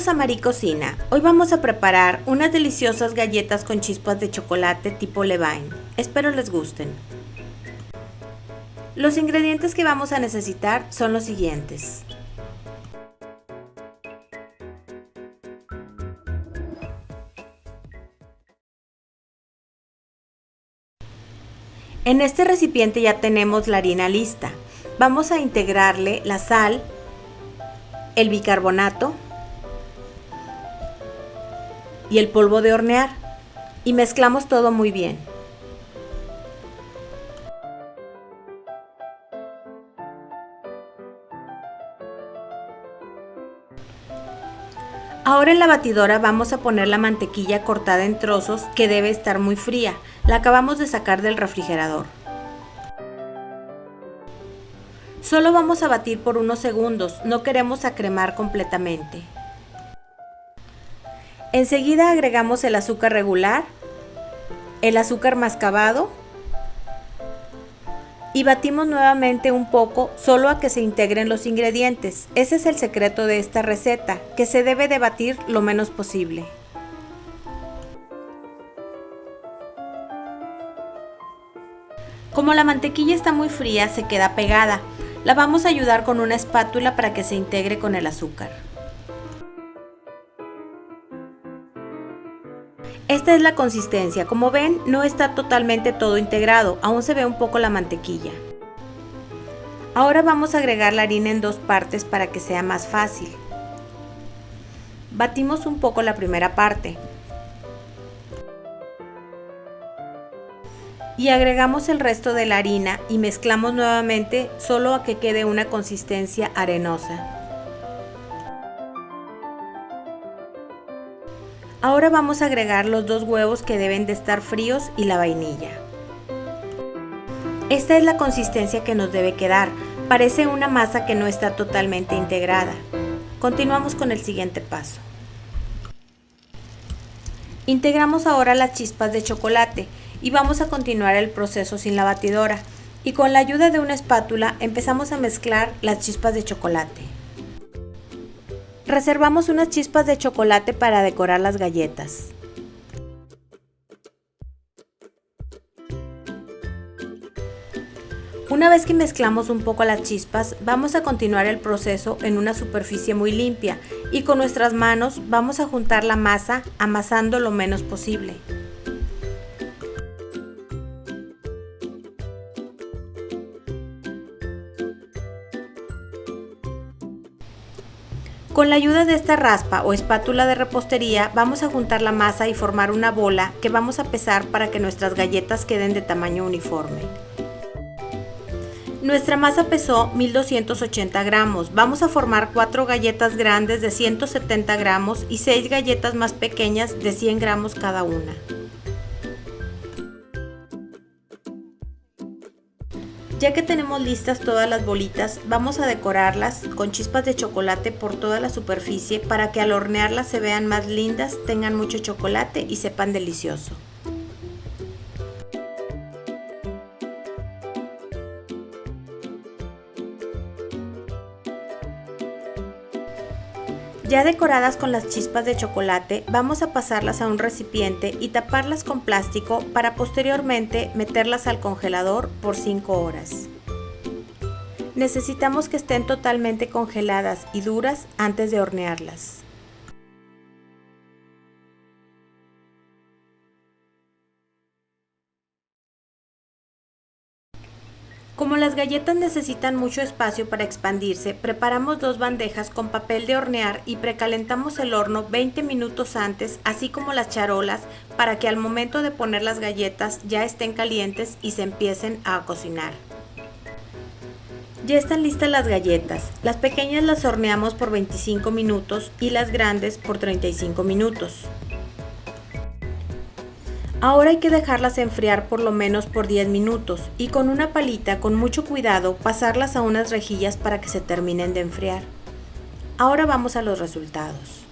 Bienvenidos a Marie Cocina. Hoy vamos a preparar unas deliciosas galletas con chispas de chocolate tipo Levain. Espero les gusten. Los ingredientes que vamos a necesitar son los siguientes. En este recipiente ya tenemos la harina lista. Vamos a integrarle la sal, el bicarbonato y el polvo de hornear y mezclamos todo muy bien. Ahora en la batidora vamos a poner la mantequilla cortada en trozos que debe estar muy fría. La acabamos de sacar del refrigerador. Solo vamos a batir por unos segundos, no queremos acremar completamente. Enseguida agregamos el azúcar regular, el azúcar mascabado y batimos nuevamente un poco solo a que se integren los ingredientes. Ese es el secreto de esta receta, que se debe de batir lo menos posible. Como la mantequilla está muy fría, se queda pegada. La vamos a ayudar con una espátula para que se integre con el azúcar. Esta es la consistencia. Como ven, no está totalmente todo integrado, aún se ve un poco la mantequilla. Ahora vamos a agregar la harina en dos partes para que sea más fácil. Batimos un poco la primera parte. Y agregamos el resto de la harina y mezclamos nuevamente solo a que quede una consistencia arenosa. Ahora vamos a agregar los 2 huevos que deben de estar fríos y la vainilla. Esta es la consistencia que nos debe quedar. Parece una masa que no está totalmente integrada. Continuamos con el siguiente paso. Integramos ahora las chispas de chocolate y vamos a continuar el proceso sin la batidora y con la ayuda de una espátula empezamos a mezclar las chispas de chocolate. Reservamos unas chispas de chocolate para decorar las galletas. Una vez que mezclamos un poco las chispas, vamos a continuar el proceso en una superficie muy limpia y con nuestras manos vamos a juntar la masa amasando lo menos posible. Con la ayuda de esta raspa o espátula de repostería vamos a juntar la masa y formar una bola que vamos a pesar para que nuestras galletas queden de tamaño uniforme. Nuestra masa pesó 1280 gramos. Vamos a formar 4 galletas grandes de 170 gramos y 6 galletas más pequeñas de 100 gramos cada una. Ya que tenemos listas todas las bolitas, vamos a decorarlas con chispas de chocolate por toda la superficie para que al hornearlas se vean más lindas, tengan mucho chocolate y sepan delicioso. Ya decoradas con las chispas de chocolate, vamos a pasarlas a un recipiente y taparlas con plástico para posteriormente meterlas al congelador por 5 horas. Necesitamos que estén totalmente congeladas y duras antes de hornearlas. Como las galletas necesitan mucho espacio para expandirse, preparamos 2 bandejas con papel de hornear y precalentamos el horno 20 minutos antes, así como las charolas, para que al momento de poner las galletas ya estén calientes y se empiecen a cocinar. Ya están listas las galletas. Las pequeñas las horneamos por 25 minutos y las grandes por 35 minutos. Ahora hay que dejarlas enfriar por lo menos por 10 minutos y con una palita con mucho cuidado pasarlas a unas rejillas para que se terminen de enfriar. Ahora vamos a los resultados.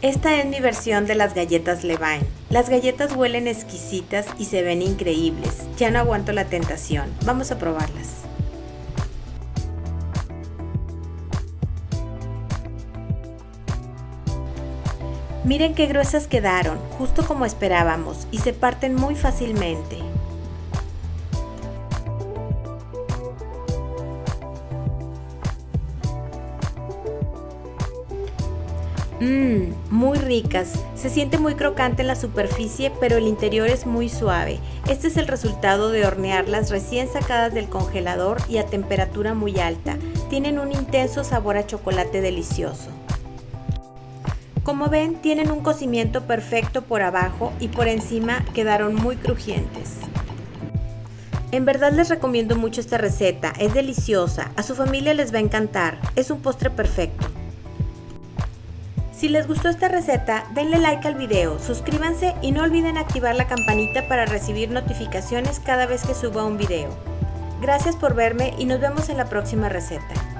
Esta es mi versión de las galletas Levain. Las galletas huelen exquisitas y se ven increíbles. Ya no aguanto la tentación. Vamos a probarlas. Miren qué gruesas quedaron, justo como esperábamos, y se parten muy fácilmente. Muy ricas. Se siente muy crocante en la superficie, pero el interior es muy suave. Este es el resultado de hornearlas recién sacadas del congelador y a temperatura muy alta. Tienen un intenso sabor a chocolate delicioso. Como ven, tienen un cocimiento perfecto por abajo y por encima quedaron muy crujientes. En verdad les recomiendo mucho esta receta, es deliciosa, a su familia les va a encantar, es un postre perfecto. Si les gustó esta receta, denle like al video, suscríbanse y no olviden activar la campanita para recibir notificaciones cada vez que suba un video. Gracias por verme y nos vemos en la próxima receta.